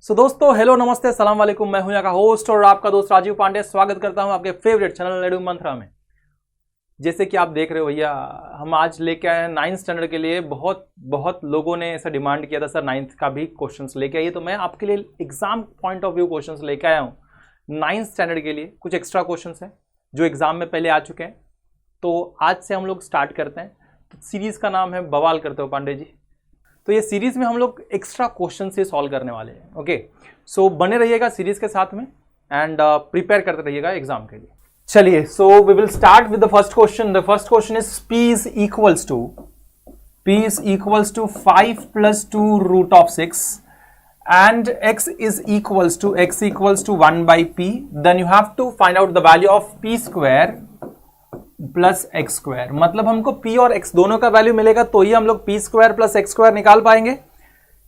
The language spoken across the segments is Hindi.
दोस्तों हेलो नमस्ते सलाम वालेकुम, मैं हूं यहाँ का होस्ट और आपका दोस्त राजीव पांडे। स्वागत करता हूं आपके फेवरेट चैनल एडू मंत्रा में। जैसे कि आप देख रहे हो भैया, हम आज लेके आए हैं 9th स्टैंडर्ड के लिए। बहुत लोगों ने ऐसा डिमांड किया था, सर 9th का भी क्वेश्चंस लेके आइए, तो मैं आपके लिए exam point of view questions लेके आया हूँ 9th स्टैंडर्ड के लिए। कुछ एक्स्ट्रा क्वेश्चंस हैं जो एग्जाम में पहले आ चुके हैं, तो आज से हम लोग स्टार्ट करते हैं। तो सीरीज का नाम है बवाल करते हो पांडे जी। तो ये सीरीज में हम लोग एक्स्ट्रा क्वेश्चन से सॉल्व करने वाले हैं। ओके, सो बने रहिएगा सीरीज के साथ में एंड प्रिपेयर करते रहिएगा एग्जाम के लिए। चलिए, so we will start with the first question. The first question is p is equals to 5 plus 2 root of 6 and x equals to 1 by p. Then you have to find out the value of p square plus x square. मतलब हमको p और x दोनों का वैल्यू मिलेगा तो ही हम लोग p square plus x square निकाल पाएंगे।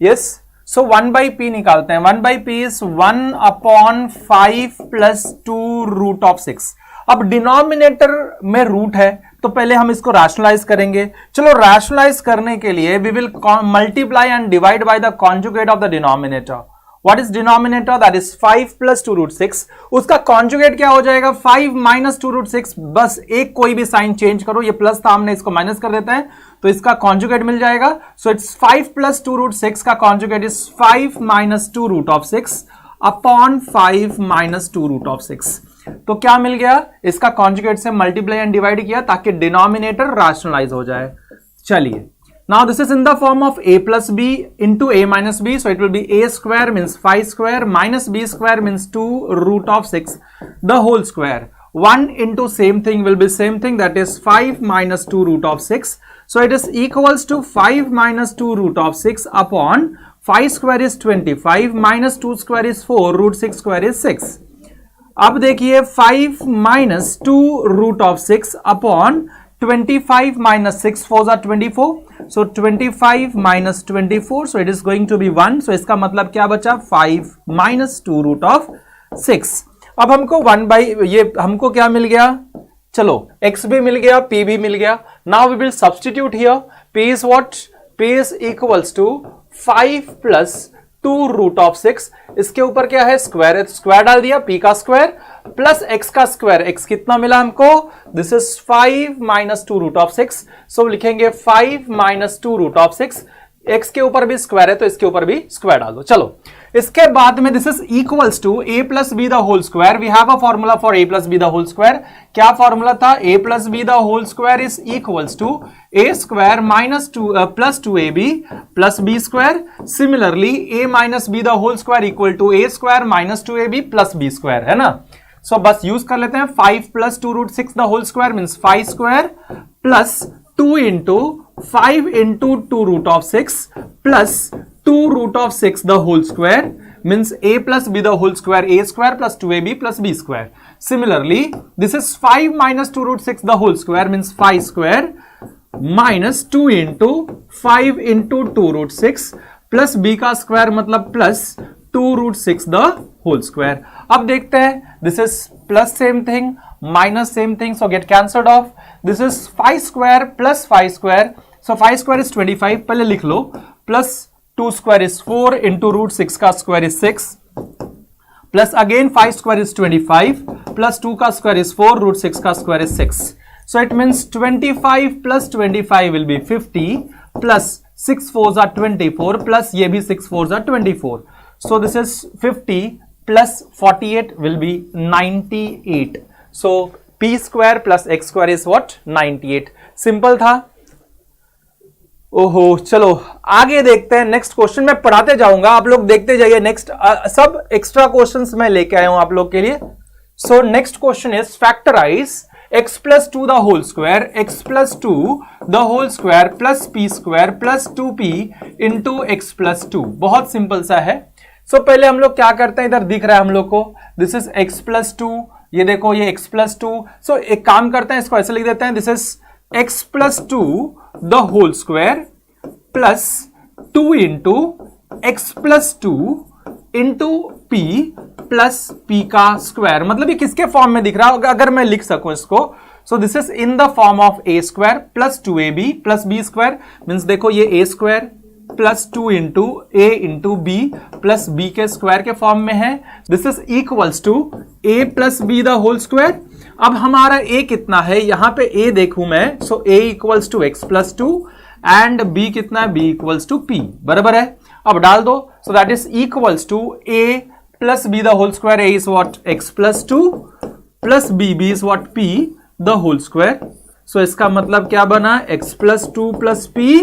यस, सो 1 by p निकालते हैं। 1 by p is 1 upon 5 plus 2 root of 6। अब डिनोमिनेटर में रूट है तो पहले हम इसको रैशनलाइज करेंगे। चलो, रैशनलाइज करने के लिए we will multiply and divide by the conjugate of the denominator. What is denominator? That is 5 plus 2 root 6. उसका कॉन्जुगेट क्या हो जाएगा? 5 minus 2 root 6। बस एक कोई भी साइन चेंज करो, ये प्लस था, हमने इसको माइनस कर देते हैं तो इसका कॉन्जुगेट मिल जाएगा। सो इट्स 5 plus 2 root 6 का conjugate is 5 minus 2 root of 6 upon 5 minus 2 root of 6। तो क्या मिल गया? इसका कॉन्जुगेट से मल्टीप्लाई एंड डिवाइड किया ताकि डिनोमिनेटर रैशनलाइज हो जाए। चलिए, now this is in the form of a plus b into a minus b, so it will be a square means 5 square minus b square means 2 root of 6 the whole square. 1 into same thing will be same thing, that is 5 minus 2 root of 6. So it is equals to 5 minus 2 root of 6 upon 5 square is 25 minus 2 square is 4 root 6 square is 6. अब देखिए 5 minus 2 root of 6 upon 25 minus 6 4s are 24. So 25 minus 24, so it is going to be 1. So इसका मतलब क्या बचा? 5 minus 2 root of 6. अब हमको 1 by ये हमको क्या मिल गया? चलो, x भी मिल गया, p भी मिल गया। Now we will substitute here. p is what? p is equals to 5 plus 2 root of 6। इसके ऊपर क्या है? स्क्वायर है, स्क्वायर डाल दिया, p का स्क्वायर प्लस x का स्क्वायर। x कितना मिला हमको? This is 5 minus 2 root of 6। So लिखेंगे 5 माइनस 2 रूट ऑफ 6। x के ऊपर भी स्क्वायर है तो इसके ऊपर भी स्क्वायर डाल दो। चलो, इसके बाद में this is equals to a plus b the whole square. We have a formula for a plus b the whole square. क्या फॉर्मूला था? a plus b the whole square is equals to a square minus 2 plus 2ab plus b square. Similarly a minus b the whole square equal to a square minus 2ab plus b square, है ना। सो बस यूज कर लेते हैं। 5 plus 2 root 6 the whole square means 5 square plus 2 into 5 into 2 root of 6 plus 2 root of 6 the whole square means a plus b the whole square a square plus 2ab plus b square. Similarly this is 5 minus 2 root 6 the whole square means 5 square minus 2 into 5 into 2 root 6 plus b का स्क्वायर मतलब plus 2 root 6 the whole square. अब देखते हैं, this is plus same thing minus same thing, so get cancelled off. This is 5 square plus 5 square, so 5 square is 25, पहले लिख लो, plus 2 square is 4 into root 6 का square is 6 plus again 5 square is 25 plus 2 का स्क्वायर इज 4 रूट 6 का square is 6। So it means 25 plus 25 will be 50 plus 6 4s are 24 plus ये भी 6 4s are 24। So this is 50 plus 48 will be 98. So p square plus x square is what? 98. Simple था। ओहो, चलो आगे देखते हैं। नेक्स्ट क्वेश्चन मैं पढ़ाते जाऊंगा, आप लोग देखते जाइए। नेक्स्ट सब एक्स्ट्रा क्वेश्चंस मैं लेके आया हूं आप लोग के लिए। So next question is factorise x plus 2 the whole square, x plus 2 the whole square plus p square plus 2p into x plus 2। बहुत सिंपल सा है। सो पहले हम लोग क्या करते हैं, इधर दिख रहा है हम लोग को, दिस इज x प्लस 2, ये देखो ये x प्लस 2। सो एक काम करते हैं, इसको ऐसे लिख देते हैं, this is x plus 2 the whole square plus 2 into x plus 2 into p plus p का स्क्वायर। मतलब ये किसके फॉर्म में दिख रहा है अगर मैं लिख सकूं इसको? So this is in the form of a square plus 2ab plus b square means देखो ये a square plus 2 into a into b plus b के स्क्वायर के फॉर्म में है. This is equals to a plus b the whole square. अब हमारा a कितना है, यहां पे a देखूं मैं, सो a equals to x plus two and b कितना है, b इक्वल्स टू p. बराबर है. अब डाल दो. So that is equals to a plus b the whole square. a is what, x plus two plus b is what, p the whole square. So इसका मतलब क्या बना, x plus two plus p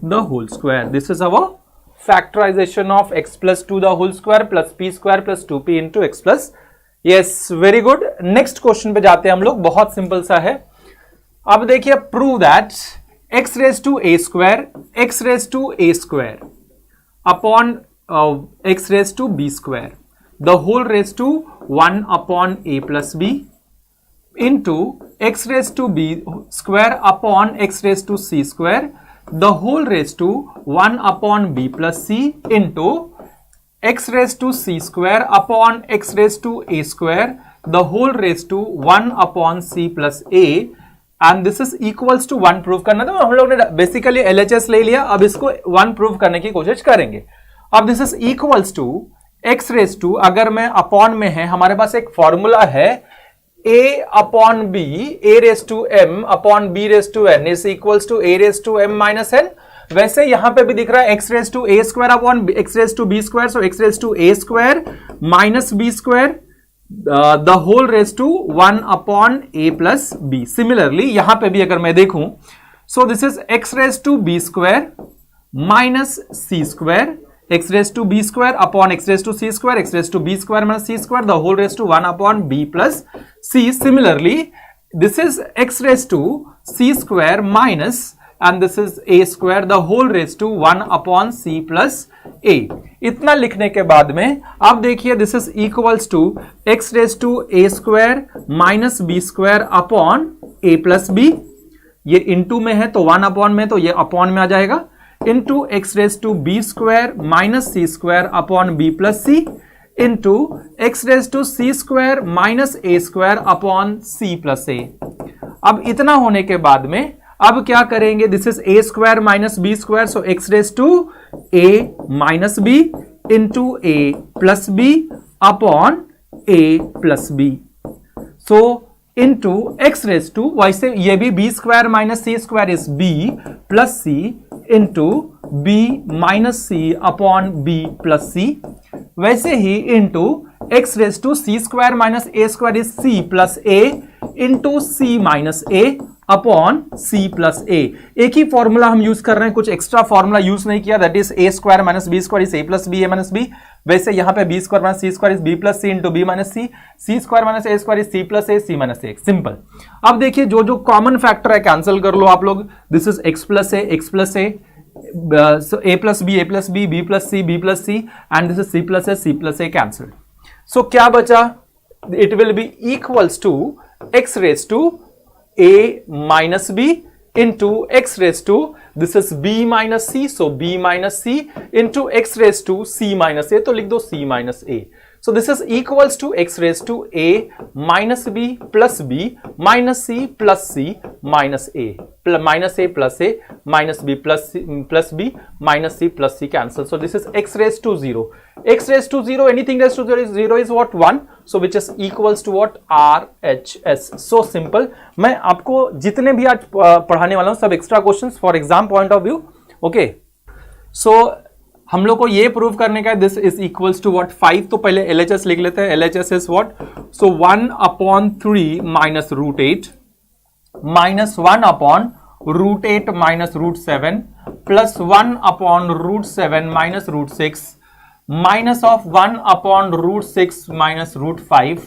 the whole square. This is our factorisation of x plus two the whole square plus p square plus 2p into x plus. Yes, very good. Next question पे जाते हैं हम लोग. बहुत सिंपल सा है. अब देखिए, prove that x raise to a square, x raise to a square upon x raise to b square the whole raise to 1 upon a plus b into x raise to b square upon x raise to c square the whole raise to 1 upon b plus c into x raised to c square upon x raised to a square the whole raised to 1 upon c plus a and this is equals to 1 prove करना था. हम लोग ने बेसिकली LHS ले लिया. अब इसको 1 प्रूव करने की कोशिश करेंगे. अब this is equals to x raised to, अगर मैं अपॉन में है, हमारे पास एक फॉर्मूला है a upon b, a raised to m upon b raised to n is equals to a raised to m minus n. वैसे यहां पे भी दिख रहा है x raise to a square upon x raise to b square. So x raise to a square minus b square the whole raise to 1 upon a plus b. Similarly यहां पे भी अगर मैं देखूं, so this is x raise to b square minus c square, x raise to b square upon x raise to c square, x raise to b square minus c square the whole raise to 1 upon b plus c. Similarly this is x raise to c square minus and this is a square the whole raised to 1 upon c plus a. इतना लिखने के बाद में अब देखिए, this is equals to x raised to a square minus b square upon a plus b. ये इंटू में है तो 1 अपॉन में, तो ये अपॉन में आ जाएगा. Into x raised to b square minus c square upon b plus c into x raised to c square minus a square upon c plus a. अब इतना होने के बाद में अब क्या करेंगे, this is a square minus b square. So x raise to a minus b into a plus b upon a plus b. So into x raise to, वैसे ये भी b square minus c square is b plus c into b minus c upon b plus c. वैसे ही into x raise to c square minus a square is c plus a into c minus a upon c plus a. एक ही फॉर्मूला हम यूज कर रहे हैं, कुछ एक्स्ट्रा फॉर्मूला यूज नहीं किया. That is a square minus b square is a plus b a minus b. वैसे यहां पे b square minus c square is b plus c into b minus c. c square minus a square is c plus a, c minus a. Simple. अब देखिए, जो जो कॉमन फैक्टर है कैंसिल कर लो आप लोग. This is x plus a, x plus a, so a plus b, a plus b, b plus c, b plus c, and this is c plus a, c plus a cancelled. So क्या बचा? It will be equals to x raised to a minus b into x raised to, this is b minus c, so b minus c into x raised to c minus a, तो लिख दो c minus a. So this is equals to x raised to a minus b plus b minus c plus c minus a, minus a plus a minus b plus c, plus b minus c plus c cancel. So this is x raised to 0. X raised to 0, anything raised to 0 is what? 1. So which is equals to what? RHS. So simple. मैं आपको जितने भी आज पढ़ाने वाला हूँ सब extra questions for exam point of view. Okay, so हम लोग को ये प्रूव करने का, this is equals to what 5. तो पहले LHS लिख लेते हैं. LHS is what? So 1 upon 3 minus root 8 minus 1 upon root 8 minus root 7 plus 1 upon root 7 minus root 6 minus of 1 upon root 6 minus root 5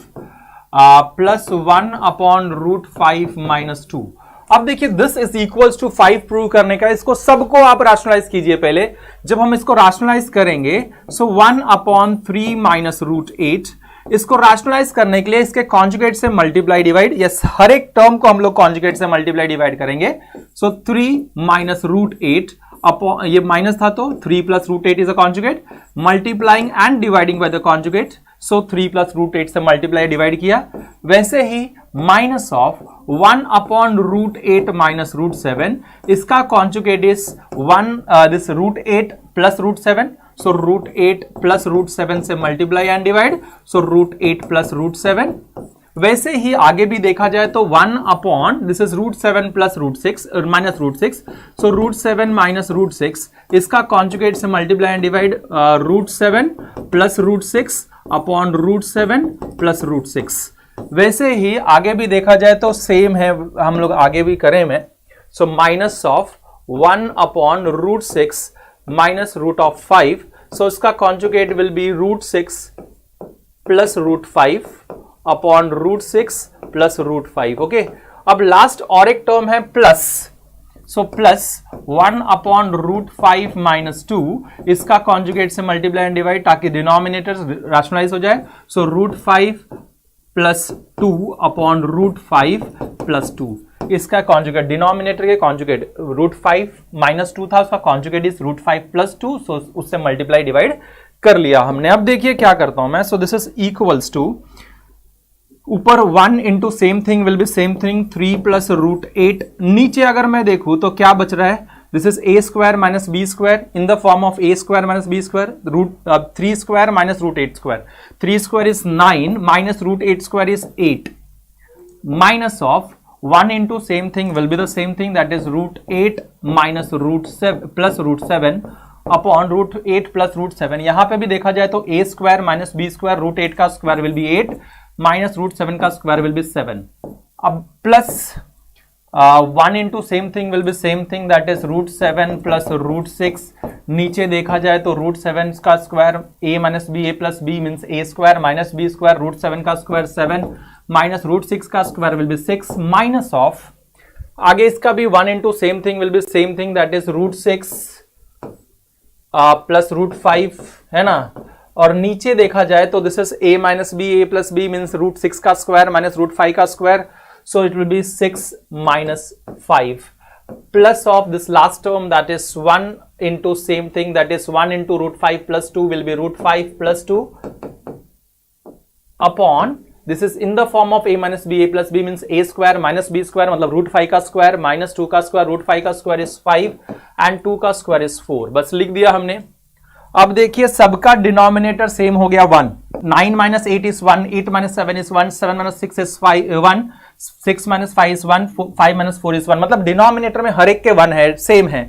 plus 1 upon root 5 minus 2. अब देखिए, this is equals to 5 prove करने का. इसको सबको आप रैशनलाइज कीजिए. पहले जब हम इसको रैशनलाइज करेंगे, सो 1 अपॉन 3 माइनस रूट 8, इसको रैशनलाइज करने के लिए इसके कॉन्जुगेट से मल्टीप्लाई डिवाइड, यस, हर एक टर्म को हम लोग कॉन्जुगेट से मल्टीप्लाई डिवाइड करेंगे. सो 3 माइनस रूट 8 अपॉन, ये माइनस था तो 3 plus root 8 is a conjugate, multiplying and dividing by the conjugate. So 3 plus root 8 से मल्टीप्लाई डिवाइड किया। वैसे ही minus of 1 upon root 8 minus root 7, इसका conjugate is 1 this root 8 plus root 7, so root 8 plus root 7 से multiply and divide, so root 8 plus root 7। वैसे ही आगे भी देखा जाए तो 1 upon this is root 7 plus root 6 minus root 6, so root 7 minus root 6, इसका कॉन्जुगेट से multiply and divide, root 7 plus root 6 upon root 7 plus root 6। वैसे ही आगे भी देखा जाए तो सेम है, हम लोग आगे भी करें में, so minus of 1 upon root 6 minus root of 5, so इसका conjugate will be root 6 plus root 5 upon root 6 plus root 5। Okay, अब लास्ट और एक टर्म है plus, so plus 1 upon root 5 minus 2, इसका कॉन्जुगेट से मल्टीप्लाई एंड डिवाइड ताकि डिनोमिनेटर रैशनलाइज हो जाए, so root 5 plus 2 upon root 5 plus 2, इसका कॉन्जुगेट डिनोमिनेटर के कॉन्जुगेट रूट 5 माइनस 2 था, उसका कॉन्जुगेट इज रूट 5 प्लस 2, सो उससे मल्टीप्लाई डिवाइड कर लिया हमने। अब देखिए क्या करता हूं मैं, so this is equals to, ऊपर 1 into same thing will be same thing 3 plus root 8, नीचे अगर मैं देखूं तो क्या बच रहा है, this is a square minus b square in the form of a square minus b square, root 3 square minus root 8 square, 3 square is 9 minus root 8 square is 8, minus of 1 into same thing will be the same thing, that is root 8 minus root 7 plus root 7 upon root 8 plus root 7। यहां पे भी देखा जाए तो a square minus b square, root 8 का square will be 8 minus root 7 का स्क्वायर will be 7। अब plus 1 into same thing will be same thing, that is root 7 plus root 6। नीचे देखा जाए तो root 7 का square a minus b, a plus b means a square minus b square, root 7 का स्क्वायर 7 माइनस रूट 6 का square will be 6, minus of आगे इसका भी 1 into same thing will be same thing, that is root 6 plus root 5 है ना। और नीचे देखा जाए तो this is a minus b, a plus b means root 6 का स्क्वायर माइनस रूट 5 का square, so it will be 6 minus 5 plus of this last term that is 1 into same thing, that is 1 into root 5 plus 2 will be root 5 plus 2 upon this is in the form of a minus b, a plus b means a square minus b square, मतलब रूट 5 का स्क्वायर माइनस 2 का स्क्वायर, रूट 5 का स्क्वायर इज 5 एंड 2 का स्क्वायर इज 4, बस लिख दिया हमने। अब देखिए सबका डिनोमिनेटर सेम हो गया 1, 9 minus 8 is 1, 8 minus 7 is 1, 7 minus 6 is 1, 6 minus 5 is 1, 5 minus 4 is 1, मतलब डिनोमिनेटर में हर एक के 1 है, सेम है,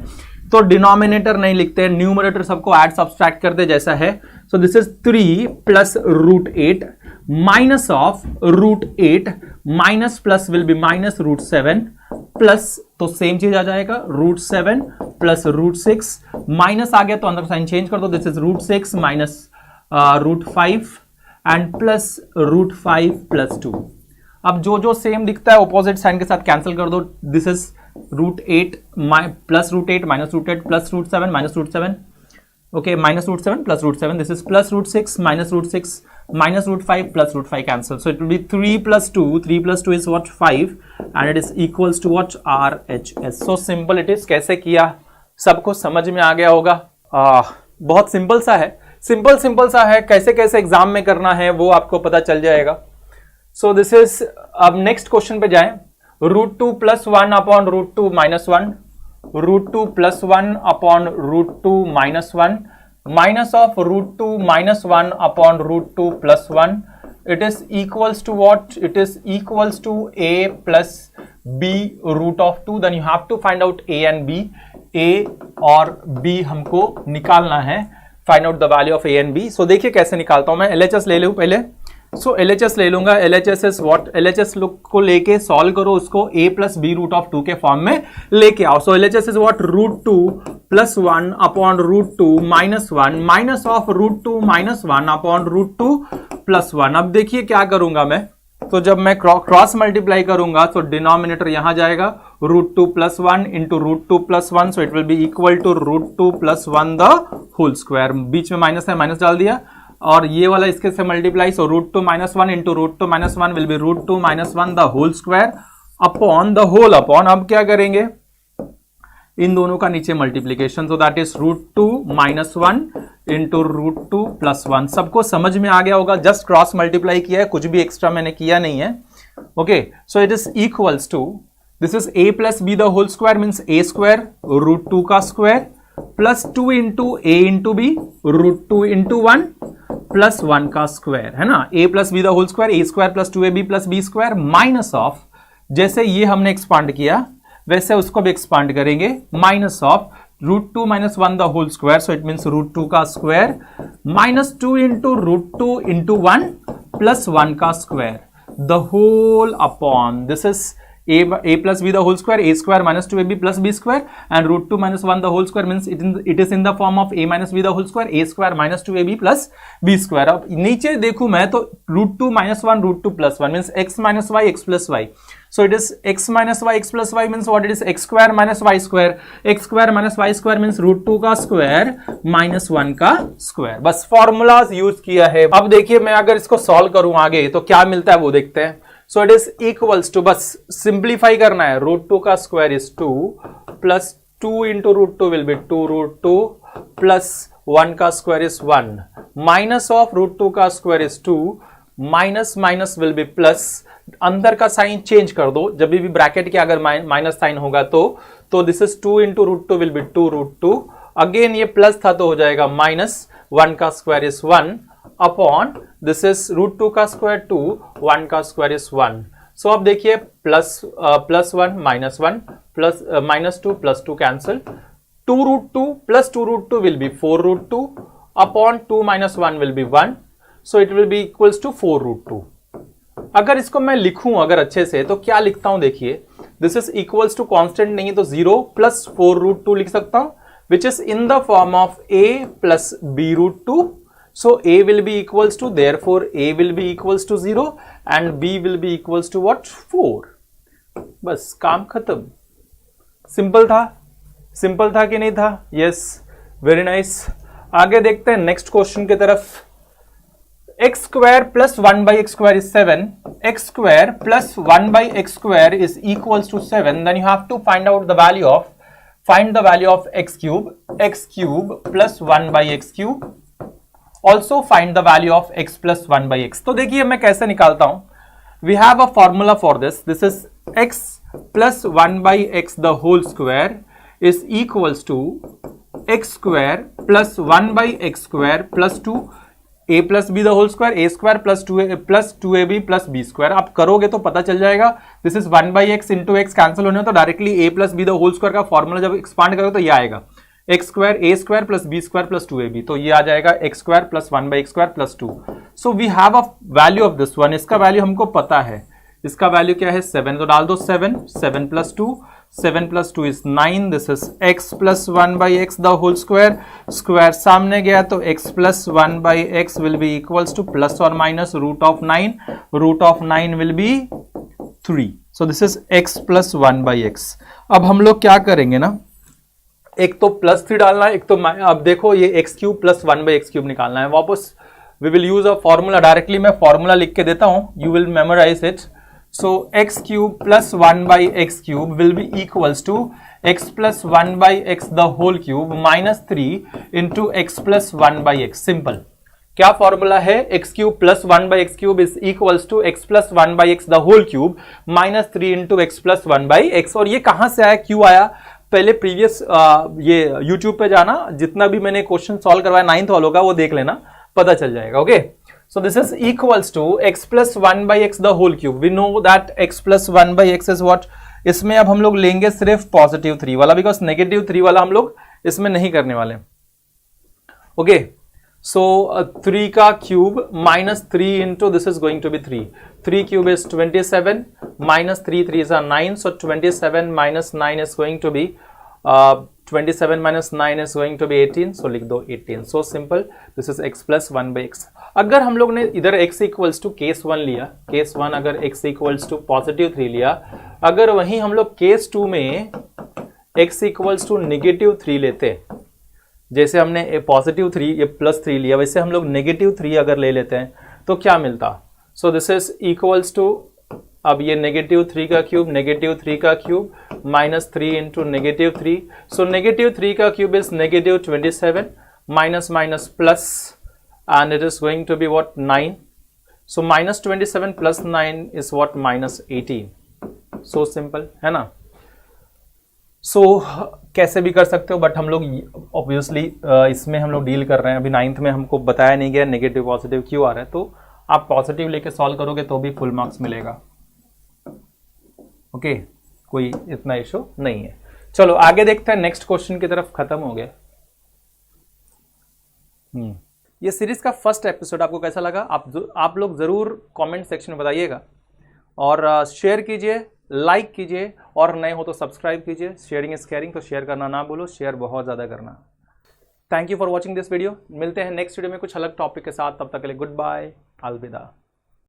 तो डिनोमिनेटर नहीं लिखते, न्यूमरेटर सबको ऐड सब्सट्रैक्ट करते जैसा है। So this is 3 plus root 8 minus of root 8 minus plus will be minus root 7 plus, तो सेम चीज आ जाएगा रूट 7 प्लस रूट 6, माइनस आ गया तो अंदर साइन चेंज कर दो, this is root 6 minus root 5 and plus root 5 plus 2। अब जो जो सेम दिखता है ऑपोजिट साइन के साथ कैंसिल कर दो, this is root 8 plus root 8 minus root 8 plus root 7 minus root 7, okay, minus root 7 plus root 7, this is plus root 6 minus root 6 minus root 5 plus root 5 cancel, so it will be 3 plus 2, 3 plus 2 is what 5 and it is equals to what RHS। so simple it is। कैसे किया सबको समझ में आ गया होगा, बहुत सिंपल सा है, सिंपल सा है, कैसे कैसे एग्जाम में करना है वो आपको पता चल जाएगा। so this is, अब नेक्स्ट क्वेश्चन पे जाएं, root 2 plus 1 upon root 2 minus 1, root 2 plus 1 upon root 2 minus 1, minus of root 2 minus 1 upon root 2 plus 1, it is equals to what, it is equals to a plus b root of 2, then you have to find out a and b, a और b हमको निकालना है, find out the value of a and b। सो देखिए कैसे निकालता हूं मैं, LHS ले लूं पहले, सो LHS ले लूंगा, LHS इज व्हाट, LHS को लेके सॉल्व करो, उसको a plus b root of 2 के फॉर्म में लेके आओ। So LHS is what, root 2 plus 1 upon root 2 minus 1 minus of root 2 minus 1 upon root 2 plus 1। अब देखिए क्या करूंगा मैं, तो जब मैं क्रॉस मल्टीप्लाई करूंगा तो डिनोमिनेटर यहां जाएगा, root 2 plus 1 into root 2 plus 1, so it will be equal to root 2 plus 1 the whole square, बीच में माइनस है माइनस डाल दिया, और ये वाला इसके से multiply, so root 2 minus 1 into root 2 minus 1 will be root 2 minus 1 the whole square upon the whole upon, अब क्या करेंगे इन दोनों का नीचे multiplication, so that is root 2 minus 1 into √2 + 1। सबको समझ में आ गया होगा, जस्ट क्रॉस मल्टीप्लाई किया है, कुछ भी एक्स्ट्रा मैंने किया नहीं है। Okay, so it is equals to, this is a + b the whole square means a² √2 का square plus 2 into a into b √2 into 1 plus 1 का स्क्वायर, है ना। a + b the whole square a² + 2ab + b² minus of, जैसे ये हमने एक्सपांड किया वैसे उसको भी एक्सपांड करेंगे, minus of √2 - 1 the whole square, so it means √2 का square minus 2 into √2 into 1 plus 1 का square the whole upon, this is a + b the whole square a² - 2ab + b² and √2 - 1 the whole square means it is in the form of a - b the whole square a² - 2ab + b²। अब नीचे देखूं मैं तो √2 - 1 √2 + 1 means x - y x + y, so it is x - y x + y means what it is x² - y², x² - y² means √2 का स्क्वायर माइनस 1 का स्क्वायर। बस फॉर्मूलाज यूज किया है। अब देखिए मैं अगर इसको सॉल्व करूं आगे तो क्या मिलता है वो देखते हैं। So it is equals to, बस सिंप्लीफाई करना है, √2 का square is 2 plus 2 into √2 will be 2 √2 plus 1 का स्क्वायर इज 1 माइनस ऑफ √2 का square is 2 minus minus will be plus, अंदर का साइन चेंज कर दो, जब भी ब्रैकेट के अगर माइनस साइन होगा तो this is 2 into √2 will be 2 √2, again ये प्लस था तो हो जाएगा माइनस, 1 का square is 1 upon this is √2 का स्क्वायर 2 1 का स्क्वायर इज 1। सो अब देखिए plus 1 minus 1 plus -2 plus 2 cancel, 2 √2 plus 2 √2 will be 4 √2 upon 2 - 1 will be 1, so it will be equals to 4 √2। अगर इसको मैं लिखूं अगर अच्छे से तो क्या लिखता हूं, देखिए this is equals to constant नहीं है तो 0 प्लस 4 √2 लिख सकता हूं, which is in the form of a + b √2। So a will be equals to, therefore a will be equals to 0 and b will be equals to what, 4। बस काम खत्म। सिंपल था कि नहीं था? Yes, very nice. आगे देखते हैं नेक्स्ट क्वेश्चन की तरफ। x² + 1/x² is 7, x² + 1/x² is equals to 7, then you have to find the value of x³ plus 1/x³, also find the value of x plus 1/x। तो देखिए मैं कैसे निकालता हूं, we have a formula for this is x plus 1/x the whole square is equals to x² plus 1/x² plus 2 a plus b the whole square a² plus 2ab plus b²। आप करोगे तो पता चल जाएगा, this is 1/x into x cancel होने तो directly a plus b the whole square का फॉर्मूला जब एक्सपांड करोगे तो ये आएगा x² a² plus b² plus 2ab, तो ये आ जाएगा x² plus 1/x² plus 2। So we have a value of this one, इसका वैल्यू हमको पता है, इसका वैल्यू क्या है 7, तो डाल दो 7 plus 2, 7 plus 2 is 9, this is x plus 1/x the whole square, square सामने गया तो x plus 1/x will be equals to plus or minus √9, √9 will be 3, so this is x plus 1/x। अब हम लोग क्या करेंगे ना, एक तो +3 डालना है, एक तो अब देखो ये x³ plus 1/x³ निकालना है। वापस we will use a formula, directly मैं फॉर्मूला लिख के देता हूं, you will memorise it. So x³ plus 1/x³ will be equals to x plus 1/x the whole cube minus 3 into x plus 1/x। Simple, क्या फॉर्मूला है, x³ plus 1/x³ is equals to x plus 1/x the whole cube minus 3 into x plus 1/x। और ये कहां से आया, क्यों आया, पहले प्रीवियस ये YouTube पे जाना, जितना भी मैंने क्वेश्चन सॉल्व करवाया 9th वालों का वो देख लेना, पता चल जाएगा। Okay, so this is equals to x plus 1/x the whole cube, we know that x plus 1/x is what। इसमें अब हम लोग लेंगे सिर्फ +3 वाला, बिकॉज -3 वाला हम लोग इसमें नहीं करने वाले। ओके, सो 3 का cube minus 3 into this is going to be 3 cube is 27 minus 3 is 9, so 27 minus 9 is going to be 27 minus 9 is going to be 18, so लिख दो 18। so simple, this is x plus 1/x। अगर हम लोग ने इधर x equals to case 1 लिया, case 1 अगर x equals to +3 लिया, अगर वहीं हम लोग case 2 में x equals to -3 लेते, जैसे हमने +3 ये +3 लिया, वैसे हम लोग -3 अगर ले लेते हैं तो क्या मिलता, so this is equals to, अब ये -3 का क्यूब -3 का क्यूब माइनस 3 इंटू -3, सो -3 का cube is -27 minus minus plus, and it is going to be what, 9. So minus 27 plus 9 is what, minus 18. So simple है ना. So कैसे भी कर सकते हो, बट हम लोग ऑब्वियसली इसमें हम लोग डील कर रहे हैं. अभी 9th में हमको बताया नहीं गया नेगेटिव पॉजिटिव क्यों आ रहा है, तो आप पॉजिटिव लेके सॉल्व करोगे तो भी फुल मार्क्स मिलेगा. ओके, कोई इतना इशू नहीं है. चलो आगे देखते हैं, नेक्स्ट क्वेश्चन की तरफ. खत्म हो गया. ये सीरीज का फर्स्ट एपिसोड आपको कैसा लगा, आप लोग जरूर कमेंट सेक्शन में बताइएगा, और शेयर कीजिए, लाइक कीजिए, और नए हो तो सब्सक्राइब कीजिए. शेयरिंग इज केयरिंग, तो शेयर करना ना भूलो, शेयर बहुत ज़्यादा करना. Thank you for watching this video. मिलते हैं नेक्स्ट वीडियो में कुछ अलग टॉपिक के साथ. तब तक के लिए गुड बाय, अलविदा.